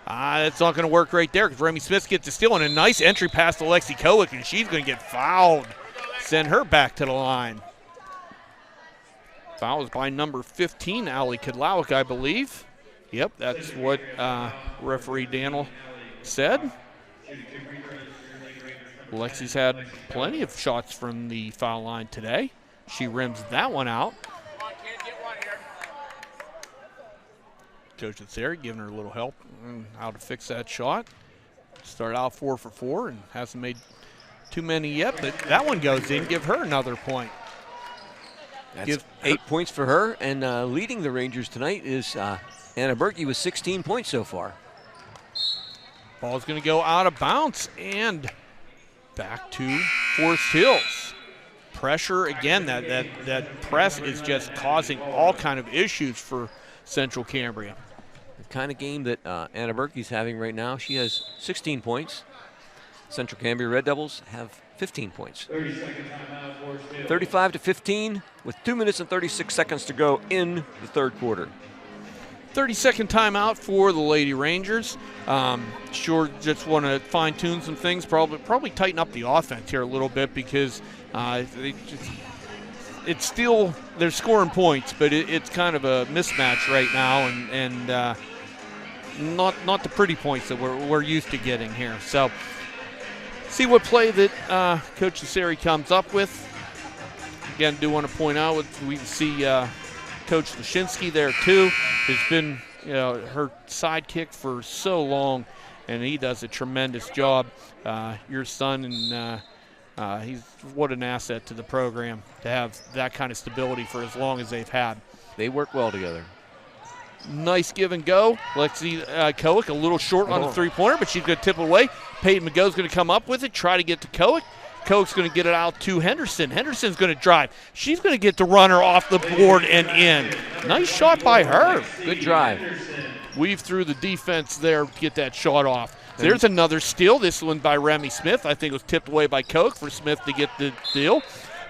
That's not going to work right there because Remy Smith gets a steal and a nice entry pass to Lexi Kowick, and she's going to get fouled. Send her back to the line. Foul is by number 15, Ali Kudlowik, I believe. Yep, that's what referee Daniel said. Lexi's had plenty of shots from the foul line today. She rims that one out. Coach Sarah giving her a little help on how to fix that shot. Started out 4 for 4 and hasn't made too many yet, but that one goes in. Give her another point.
That's 8 points for her, and leading the Rangers tonight is Anna Berkey with 16 points so far.
Ball's going to go out of bounds and back to Forest Hills. Pressure again. That press is just causing all kind of issues for Central Cambria.
The kind of game that Anna Berkey's having right now. She has 16 points. Central Cambria Red Devils have 15 points. 35-15 with 2 minutes and 36 seconds to go in the third quarter.
30-second timeout for the Lady Rangers. Sure, just want to fine-tune some things. Probably tighten up the offense here a little bit because it's still they're scoring points, but it's kind of a mismatch right now, and not the pretty points that we're used to getting here. So see what play that Coach Nasseri comes up with. Again, do want to point out we see Coach Lashinsky there too. Has been her sidekick for so long, and he does a tremendous job. Your son, and he's what an asset to the program to have that kind of stability for as long as they've had.
They work well together.
Nice give and go. Lexi Kowick a little short on the three-pointer, but she's going to tip it away. Peyton McGo's going to come up with it, try to get to Kowick. Kowick's going to get it out to Henderson. Henderson's going to drive. She's going to get the runner off the board and in. Nice shot by her.
Good drive.
Weave through the defense there, get that shot off. There's another steal. This one by Remy Smith. I think it was tipped away by Kowick for Smith to get the steal.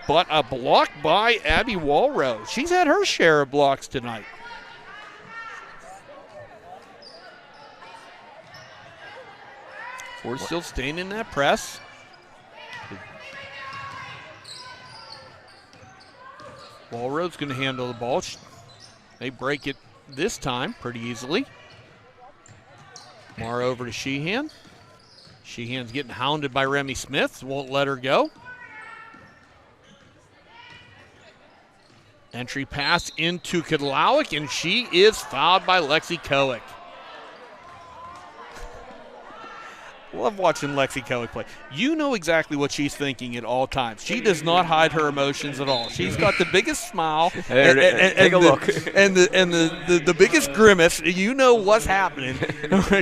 But a block by Abby Walrose. She's had her share of blocks tonight. Ford still staying in that press. Walrode's going to handle the ball. They break it this time pretty easily. Mar over to Sheehan. Sheehan's getting hounded by Remy Smith. Won't let her go. Entry pass into Kedlowik, and she is fouled by Lexi Kowick. Love watching Lexi Kowick play. You know exactly what she's thinking at all times. She does not hide her emotions at all. She's got the biggest smile
take a look.
and the biggest grimace. You know what's happening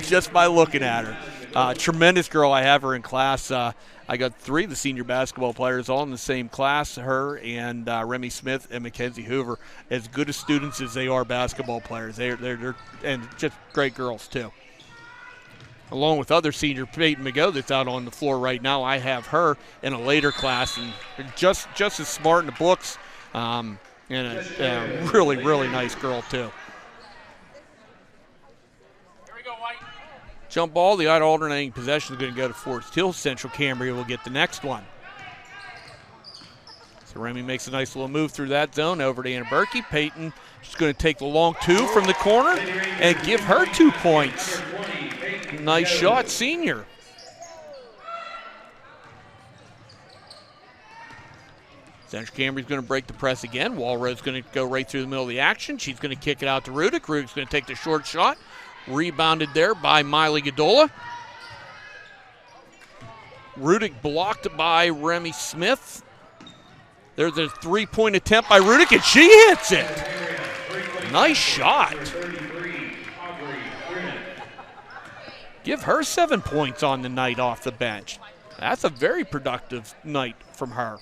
just by looking at her. Tremendous girl. I have her in class. I got 3 of the senior basketball players all in the same class. Her and Remy Smith and Mackenzie Hoover, as good as students as they are basketball players. They're and just great girls too. Along with other senior Peyton McGo that's out on the floor right now. I have her in a later class, and just as smart in the books, and a really, really nice girl too. Here we go, White. Jump ball, the alternating possession is going to go to Forest Hill. Central Cambria will get the next one. So Remy makes a nice little move through that zone over to Anna Berkey. Peyton is going to take the long 2 from the corner and give her 2 points. Nice shot, senior. Central Cambria's going to break the press again. Walrode's going to go right through the middle of the action. She's going to kick it out to Rudick. Rudick's going to take the short shot. Rebounded there by Miley Godola. Rudick blocked by Remy Smith. There's a 3-point attempt by Rudick, and she hits it. Nice shot. Give her 7 points on the night off the bench. That's a very productive night from her.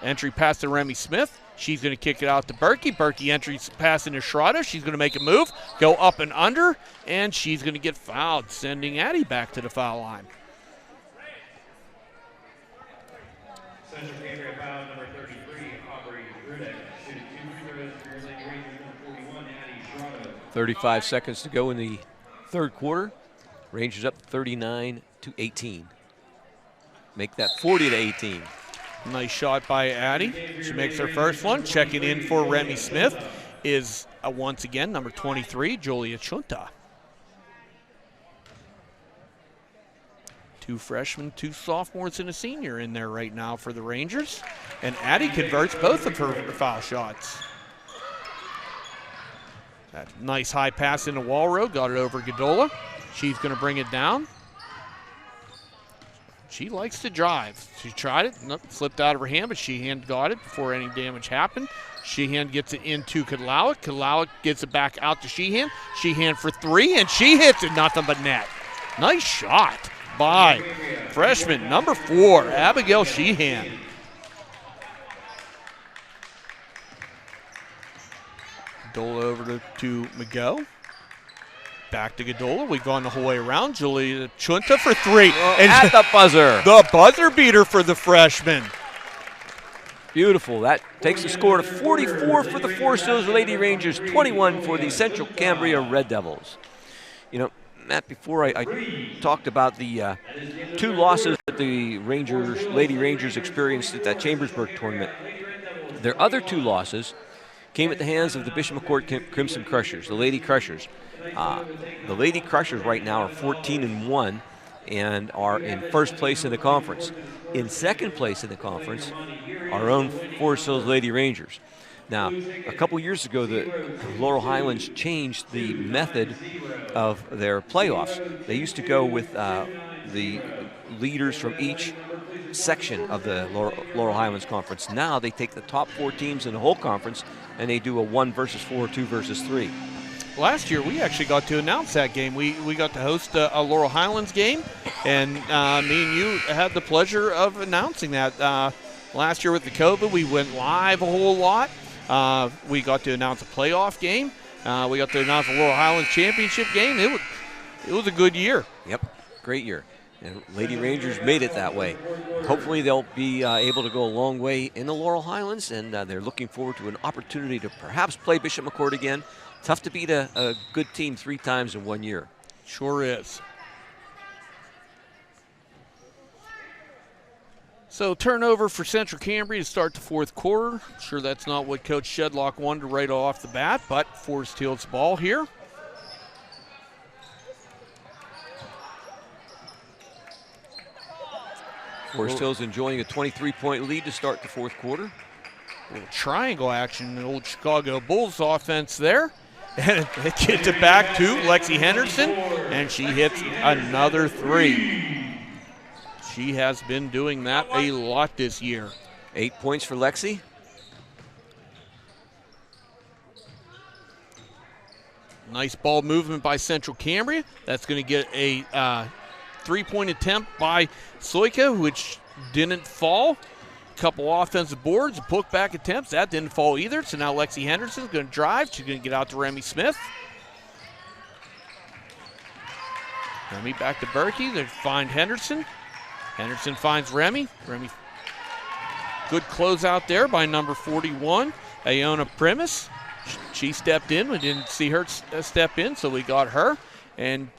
Entry pass to Remy Smith. She's going to kick it out to Berkey. Berkey entry pass into Schroeder. She's going to make a move, go up and under, and she's going to get fouled, sending Addie back to the foul line.
Central Cambria foul number 33, Aubrey Rudick. Shooting 2 free throws for your Lady Rangers, number 41, Addie Schroeder.
35 seconds to go in the third quarter. Rangers up 39-18. Make that 40-18.
Nice shot by Addie. She makes her first one. Checking in for Remy Smith is once again number 23, Julia Chunta. 2 freshmen, 2 sophomores, and a senior in there right now for the Rangers. And Addie converts both of her foul shots. That nice high pass into Walrow, got it over Godola. She's going to bring it down. She likes to drive. She tried it, slipped out of her hand, but Sheehan got it before any damage happened. Sheehan gets it into Kadlowik. Kadlowik gets it back out to Sheehan. Sheehan for three, and she hits it, nothing but net. Nice shot by freshman number 4, Abigail Sheehan. Godola over to McGo. Back to Godola. We've gone the whole way around. Julia Chunta for three.
And at the buzzer.
The buzzer beater for the freshman.
Beautiful. That takes the score to 44 for the Forest Hills Lady Rangers, 21 for the Central Cambria Red Devils. You know, Matt, before I talked about the 2 losses that the Lady Rangers experienced at that Chambersburg tournament, their other 2 losses came at the hands of the Bishop McCourt Crimson Crushers, the Lady Crushers. The Lady Crushers right now are 14-1 and are in first place in the conference. In second place in the conference, our own Forest Hills Lady Rangers. Now, a couple years ago, the Laurel Highlands changed the method of their playoffs. They used to go with the leaders from each section of the Laurel Highlands Conference. Now they take the top 4 teams in the whole conference and they do a 1 versus 4, 2 versus 3.
Last year, we actually got to announce that game. We got to host a Laurel Highlands game, and me and you had the pleasure of announcing that. Last year with the COVID, we went live a whole lot. We got to announce a playoff game. We got to announce a Laurel Highlands championship game. It was a good year.
Yep, great year. And Lady Rangers made it that way. Hopefully they'll be able to go a long way in the Laurel Highlands, and they're looking forward to an opportunity to perhaps play Bishop McCourt again. Tough to beat a good team 3 times in 1 year.
Sure is. So turnover for Central Cambria to start the 4th quarter. I'm sure that's not what Coach Shedlock wanted right off the bat, but Forest Hills ball here.
Forest Hills enjoying a 23-point lead to start the 4th quarter.
A little triangle action in the old Chicago Bulls offense there. And it gets it back to Lexi Henderson, and she hits another 3. She has been doing that a lot this year.
8 points for Lexi.
Nice ball movement by Central Cambria. That's going to get a 3-point attempt by Soika, which didn't fall. Couple offensive boards, putback attempts. That didn't fall either. So now Lexi Henderson's going to drive. She's going to get out to Remy Smith. Remy back to Berkey. They find Henderson. Henderson finds Remy. Remy, good closeout there by number 41, Iona Primus. She stepped in. We didn't see her step in, so we got her. And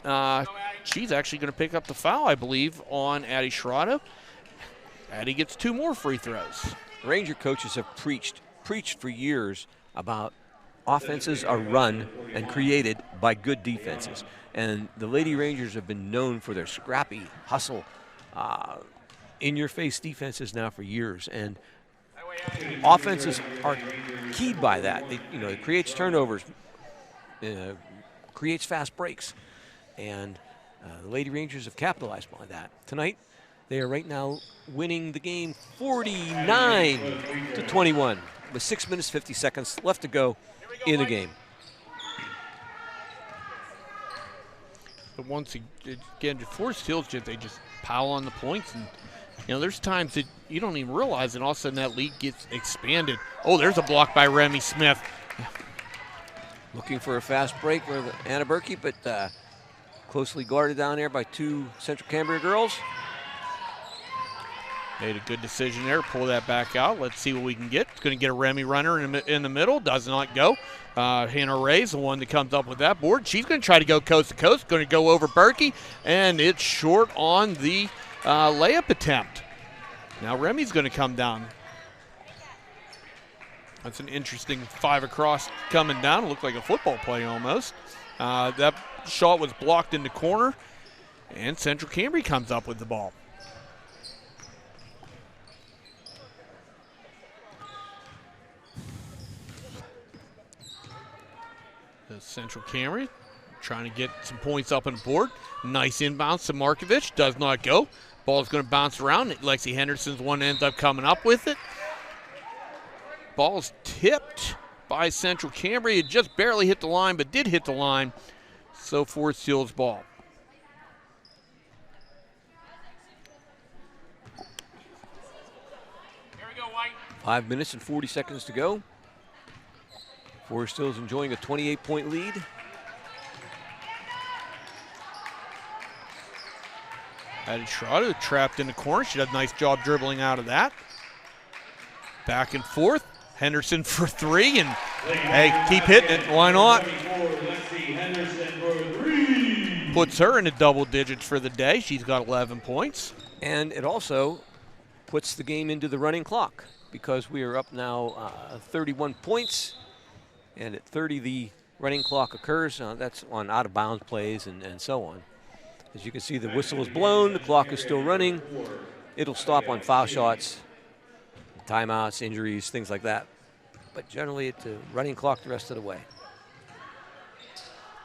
she's actually going to pick up the foul, I believe, on Addie Sherrado. Addie gets 2 more free throws.
Ranger coaches have preached for years about offenses are run and created by good defenses. And the Lady Rangers have been known for their scrappy, hustle, in-your-face defenses now for years. And offenses are keyed by that. It creates turnovers, creates fast breaks. And the Lady Rangers have capitalized on that. Tonight, they are right now winning the game 49-21 with 6 minutes, 50 seconds left to go in the game.
But once again, Forest Hills, they just pile on the points. And, there's times that you don't even realize, and all of a sudden that lead gets expanded. Oh, there's a block by Remy Smith.
Looking for a fast break for Anna Berkey, but closely guarded down there by 2 Central Cambria girls.
Made a good decision there. Pull that back out. Let's see what we can get. It's going to get a Remy runner in the middle. Does not go. Hannah Ray's the one that comes up with that board. She's going to try to go coast to coast. Going to go over Berkey, and it's short on the layup attempt. Now Remy's going to come down. That's an interesting 5 across coming down. It looked like a football play almost. That shot was blocked in the corner, and Central Cambria comes up with the ball. Central Cambria trying to get some points up on the board. Nice inbounds to Markovich. Does not go. Ball's going to bounce around. Lexi Henderson's one ends up coming up with it. Ball's tipped by Central Cambria. It just barely hit the line, but did hit the line. So Forest Hills ball.
Here we go, White.
5 minutes and 40 seconds to go. Forest Hills enjoying a 28-point lead.
Addie Schroeder trapped in the corner. She did a nice job dribbling out of that. Back and forth. Henderson for three, and hey, keep hitting it. Why not? Puts her in the double digits for the day. She's got 11 points.
And it also puts the game into the running clock because we are up now 31 points. And at 30, the running clock occurs. That's on out-of-bounds plays and so on. As you can see, the whistle is blown. The clock is still running. It'll stop on foul shots, timeouts, injuries, things like that. But generally, it's a running clock the rest of the way.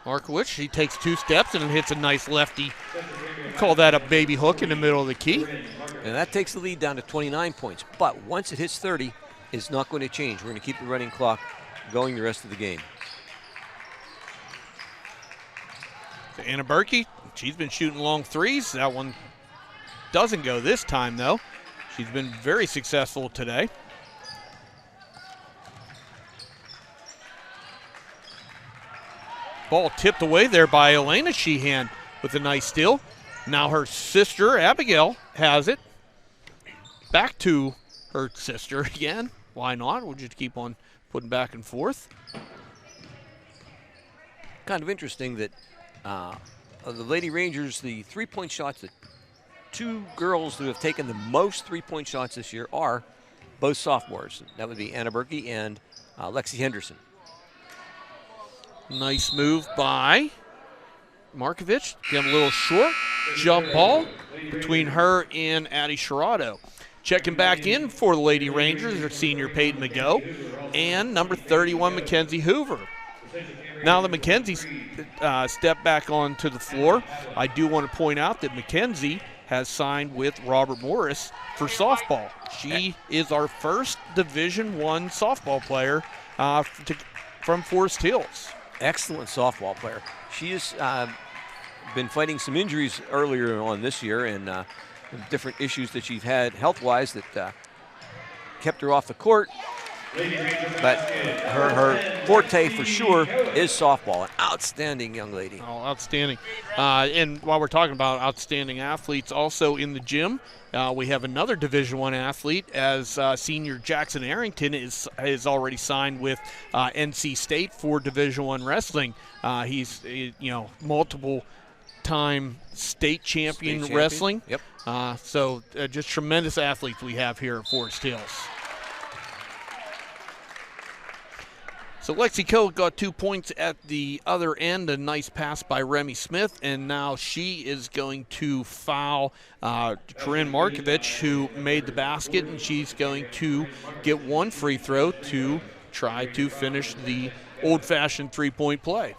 Markowitz, she takes 2 steps and hits a nice lefty. Call that a baby hook in the middle of the key.
And that takes the lead down to 29 points. But once it hits 30, it's not going to change. We're going to keep the running clock going the rest of the game.
So Anna Berkey, she's been shooting long threes. That one doesn't go this time, though. She's been very successful today. Ball tipped away there by Elena Sheehan with a nice steal. Now her sister, Abigail, has it. Back to her sister again. Why not? We'll just keep on putting back and forth.
Kind of interesting that the Lady Rangers, the three-point shots, the 2 girls who have taken the most three-point shots this year are both sophomores. That would be Anna Berkey and Lexi Henderson.
Nice move by Markovich. Get a little short. Jump ball between her and Addie Sherrado. Checking back in for the Lady Rangers, their senior Peyton McGough, and number 31, Mackenzie Hoover. Now that Mackenzie stepped back onto the floor, I do want to point out that Mackenzie has signed with Robert Morris for softball. She is our first Division I softball player from Forest Hills.
Excellent softball player. She has been fighting some injuries earlier on this year and different issues that she's had health-wise that kept her off the court. But her forte for sure is softball. An outstanding young lady.
Oh, outstanding. And while we're talking about outstanding athletes, also in the gym, we have another Division I athlete as senior Jackson Arrington is already signed with NC State for Division I wrestling. He's multiple time state champion wrestling.
Yep.
So just tremendous athletes we have here at Forest Hills. So Lexi Coe got 2 points at the other end, a nice pass by Remy Smith, and now she is going to foul Corinne Markovich, who made the basket, and she's going to get 1 free throw to try to finish the old-fashioned three-point play.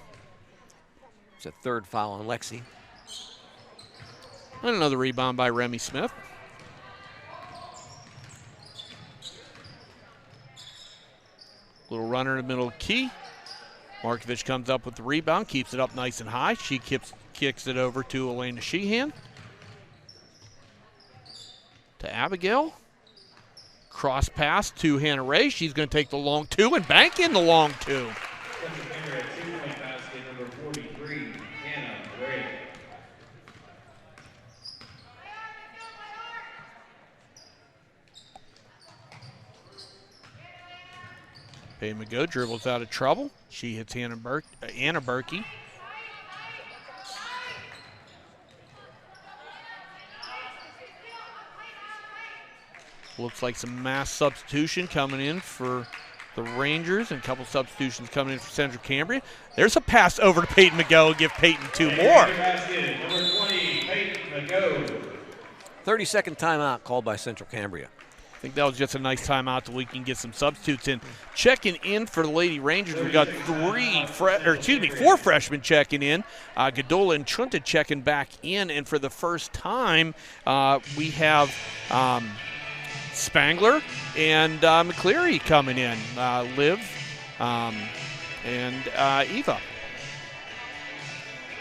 It's a 3rd foul on Lexi.
And another rebound by Remy Smith. Little runner in the middle of the key. Markovich comes up with the rebound, keeps it up nice and high. She kicks it over to Elena Sheehan. To Abigail. Cross pass to Hannah Ray. She's going to take the long 2 and bank in the long 2. Peyton McGough dribbles out of trouble. She hits Anna Berkey. Looks like some mass substitution coming in for the Rangers and a couple substitutions coming in for Central Cambria. There's a pass over to Peyton McGough. Give Peyton 2 more.
30-second timeout called by Central Cambria.
think that was just a nice timeout so we can get some substitutes in. Checking in for the Lady Rangers, we got 4 freshmen checking in. Godola and Trunta checking back in, and for the first time, we have Spangler and McCleary coming in. Liv and Eva.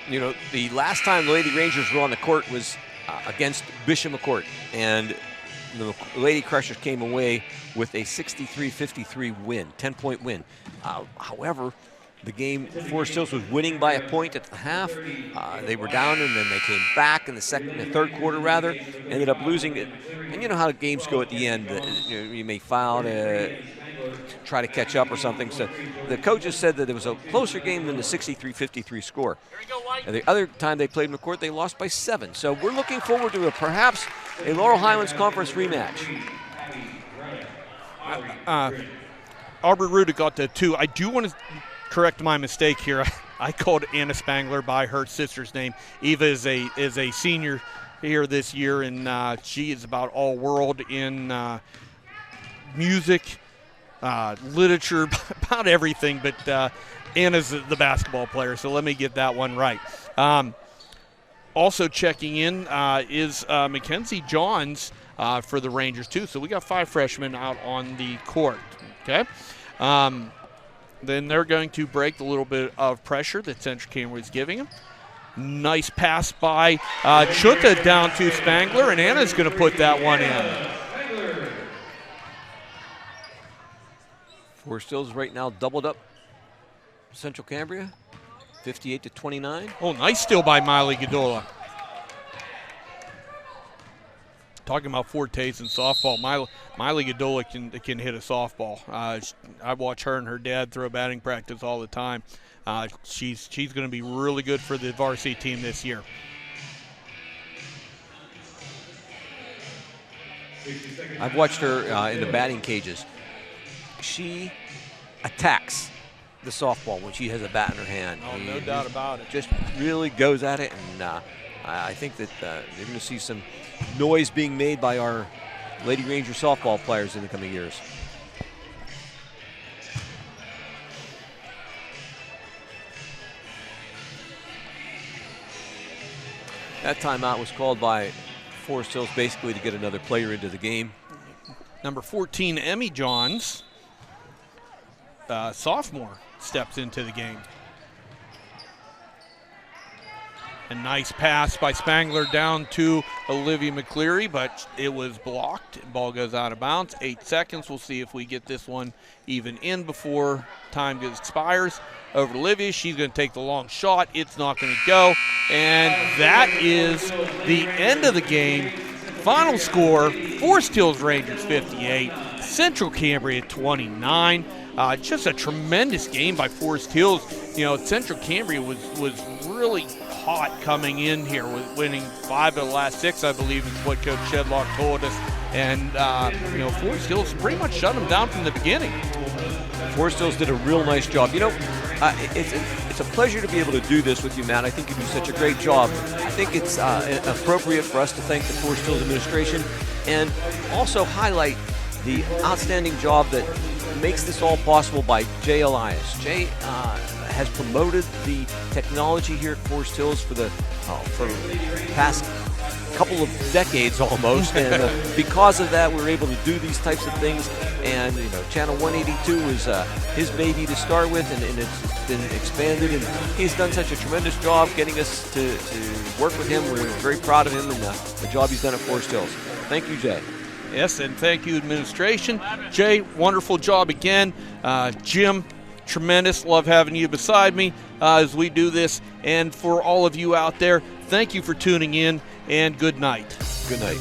You know, the last time the Lady Rangers were on the court was against Bishop McCourt, and the Lady Crushers came away with a 63-53 win, 10-point win. However, the game, Forest Hills was winning by a point at the half. They were down, and then they came back in the third quarter, rather. Ended up losing it. And you know how games go at the end. You may foul to try to catch up or something. So the coaches said that it was a closer game than the 63-53 score. And the other time they played McCourt, they lost by 7. So we're looking forward to perhaps a Laurel Highlands Conference rematch.
Arbor Ruda got the 2. I do want to correct my mistake here. I called Anna Spangler by her sister's name. Eva is a senior here this year, and she is about all world in music, literature, about everything, but Anna's the basketball player, so let me get that one right. Also checking in is Mackenzie Johns for the Rangers, too. So we got 5 freshmen out on the court, okay? Then they're going to break the little bit of pressure that Central Cambria is giving them. Nice pass by Chunta down to Spangler, and Anna's going to put that one in.
Forest Hills right now doubled up Central Cambria, 58-29.
Oh, nice steal by Miley Godola. Talking about fortes in softball, Miley Godola can hit a softball. I watch her and her dad throw batting practice all the time. She's going to be really good for the varsity team this year.
I've watched her in the batting cages. She attacks the softball when she has a bat in her hand.
Oh, no doubt about it.
Just really goes at it, and I think that you're going to see some noise being made by our Lady Ranger softball players in the coming years. That timeout was called by Forest Hills basically to get another player into the game.
Number 14, Emmy Johns, sophomore, steps into the game. A nice pass by Spangler down to Olivia McCleary, but it was blocked. Ball goes out of bounds. 8 seconds. We'll see if we get this one even in before time expires. Over to Olivia. She's going to take the long shot. It's not going to go. And that is the end of the game. Final score, Forest Hills Rangers 58, Central Cambria 29. Just a tremendous game by Forest Hills. You know, Central Cambria was really hot coming in here, with winning 5 of the last 6, I believe, is what Coach Shedlock told us. And, you know, Forest Hills pretty much shut them down from the beginning.
Forest Hills did a real nice job. You know, it's a pleasure to be able to do this with you, Matt. I think you do such a great job. I think it's appropriate for us to thank the Forest Hills administration and also highlight the outstanding job that makes this all possible by Jay Elias. Jay has promoted the technology here at Forest Hills for the past couple of decades almost, and because of that, we're able to do these types of things. And you know, Channel 182 is his baby to start with, and it's been expanded. And he's done such a tremendous job getting us to work with him. We're very proud of him and the job he's done at Forest Hills. Thank you, Jay.
Yes, and thank you, administration. Jay, wonderful job again. Jim, tremendous. Love having you beside me as we do this. And for all of you out there, thank you for tuning in, and good night.
Good night.